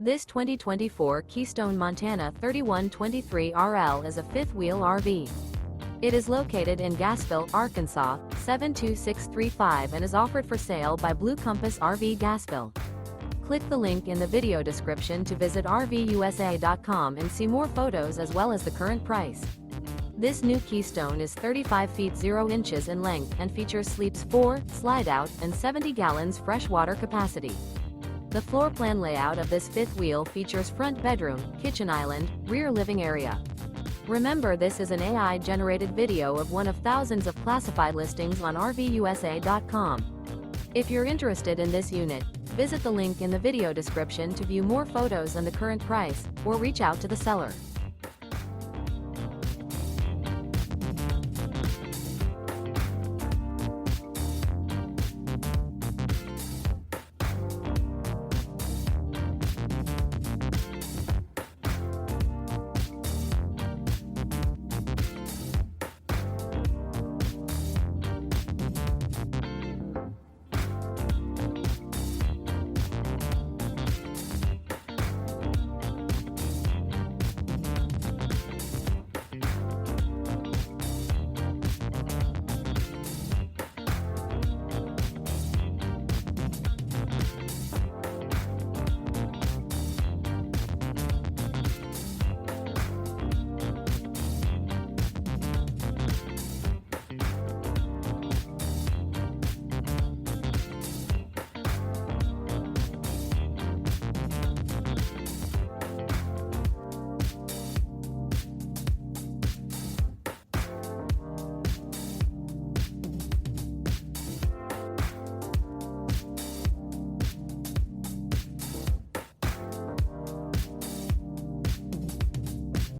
This 2024 Keystone Montana 3123 RL is a fifth-wheel RV. It is located in Gassville, Arkansas, 72635 and is offered for sale by Blue Compass RV Gassville. Click the link in the video description to visit RVUSA.com and see more photos as well as the current price. This new Keystone is 35 feet 0 inches in length and features sleeps 4, slide-out, and 70 gallons fresh water capacity. The floor plan layout of this fifth wheel features front bedroom, kitchen island, rear living area. Remember, this is an AI-generated video of one of thousands of classified listings on RVUSA.com. If you're interested in this unit, visit the link in the video description to view more photos and the current price, or reach out to the seller.